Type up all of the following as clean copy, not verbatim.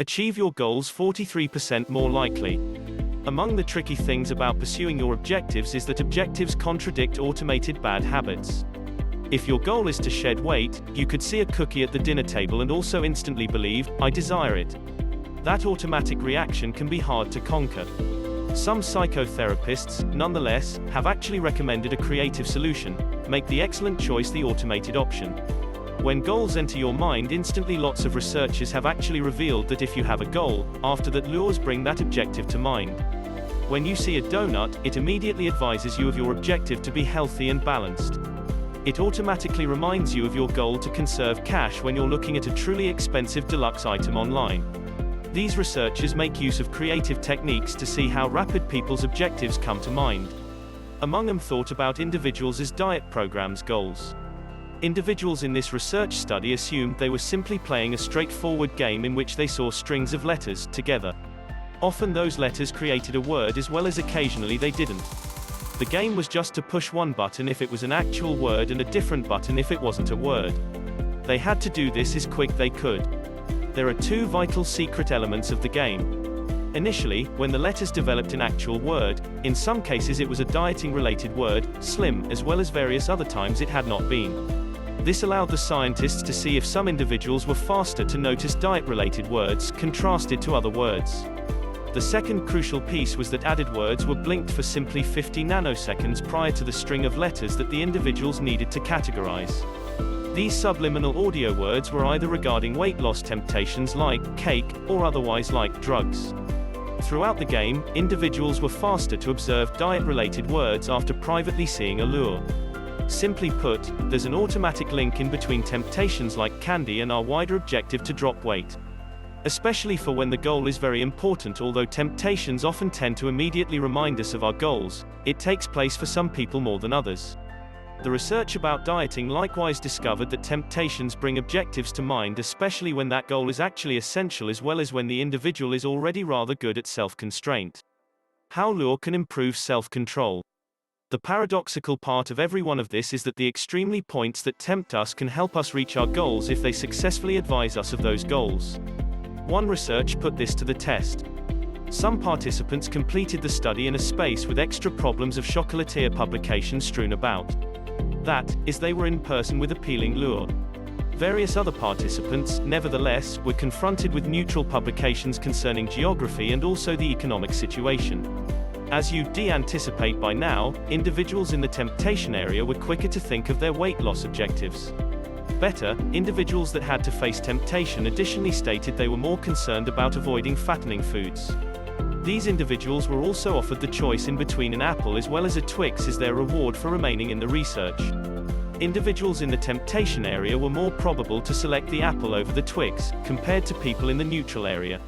Achieve your goals 43% more likely. Among the tricky things about pursuing your objectives is that objectives contradict automated bad habits. If your goal is to shed weight, you could see a cookie at the dinner table and also instantly believe, "I desire it." That automatic reaction can be hard to conquer. Some psychotherapists, nonetheless, have actually recommended a creative solution: make the excellent choice the automated option. When goals enter your mind instantly, lots of researchers have actually revealed that if you have a goal, after that lures bring that objective to mind. When you see a donut, it immediately advises you of your objective to be healthy and balanced. It automatically reminds you of your goal to conserve cash when you're looking at a truly expensive deluxe item online. These researchers make use of creative techniques to see how rapid people's objectives come to mind. Among them thought about individuals as diet programs goals. Individuals in this research study assumed they were simply playing a straightforward game in which they saw strings of letters together. Often those letters created a word as well as occasionally they didn't. The game was just to push one button if it was an actual word and a different button if it wasn't a word. They had to do this as quick they could. There are two vital secret elements of the game. Initially, when the letters developed an actual word, in some cases it was a dieting-related word, slim, as well as various other times it had not been. This allowed the scientists to see if some individuals were faster to notice diet-related words, contrasted to other words. The second crucial piece was that added words were blinked for simply 50 nanoseconds prior to the string of letters that the individuals needed to categorize. These subliminal audio words were either regarding weight loss temptations like cake, or otherwise like drugs. Throughout the game, individuals were faster to observe diet-related words after privately seeing a lure. Simply put, there's an automatic link in between temptations like candy and our wider objective to drop weight. Especially for when the goal is very important. Although temptations often tend to immediately remind us of our goals, it takes place for some people more than others. The research about dieting likewise discovered that temptations bring objectives to mind, especially when that goal is actually essential as well as when the individual is already rather good at self-constraint. How lure can improve self-control. The paradoxical part of every one of this is that the extremely points that tempt us can help us reach our goals if they successfully advise us of those goals. One research put this to the test. Some participants completed the study in a space with extra problems of chocolatier publications strewn about. That is, they were in person with appealing lure. Various other participants, nevertheless, were confronted with neutral publications concerning geography and also the economic situation. As you'd anticipate by now, individuals in the temptation area were quicker to think of their weight loss objectives. Better, individuals that had to face temptation additionally stated they were more concerned about avoiding fattening foods. These individuals were also offered the choice in between an apple as well as a Twix as their reward for remaining in the research. Individuals in the temptation area were more probable to select the apple over the Twix, compared to people in the neutral area.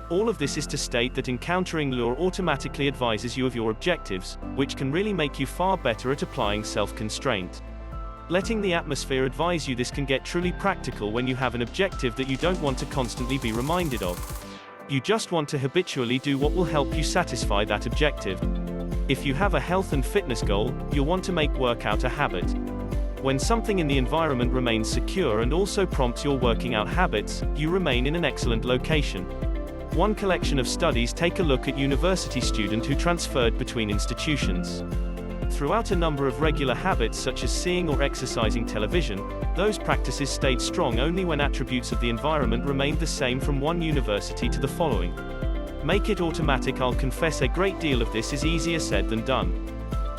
All of this is to state that encountering lure automatically advises you of your objectives, which can really make you far better at applying self-constraint. Letting the atmosphere advise you this can get truly practical when you have an objective that you don't want to constantly be reminded of. You just want to habitually do what will help you satisfy that objective. If you have a health and fitness goal, you'll want to make workout a habit. When something in the environment remains secure and also prompts your working out habits, you remain in an excellent location. One collection of studies take a look at university students who transferred between institutions. Throughout a number of regular habits such as seeing or exercising television, those practices stayed strong only when attributes of the environment remained the same from one university to the following. Make it automatic. I'll confess a great deal of this is easier said than done.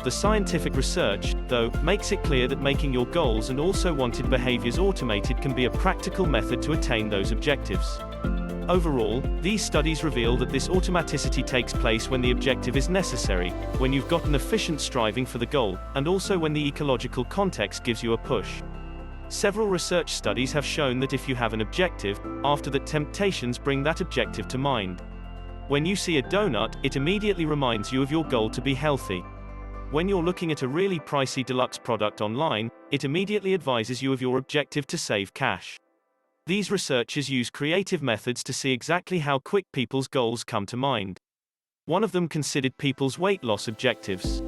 The scientific research, though, makes it clear that making your goals and also wanted behaviors automated can be a practical method to attain those objectives. Overall, these studies reveal that this automaticity takes place when the objective is necessary, when you've got an efficient striving for the goal, and also when the ecological context gives you a push. Several research studies have shown that if you have an objective, after that temptations bring that objective to mind. When you see a donut, it immediately reminds you of your goal to be healthy. When you're looking at a really pricey deluxe product online, it immediately advises you of your objective to save cash. These researchers use creative methods to see exactly how quick people's goals come to mind. One of them considered people's weight loss objectives.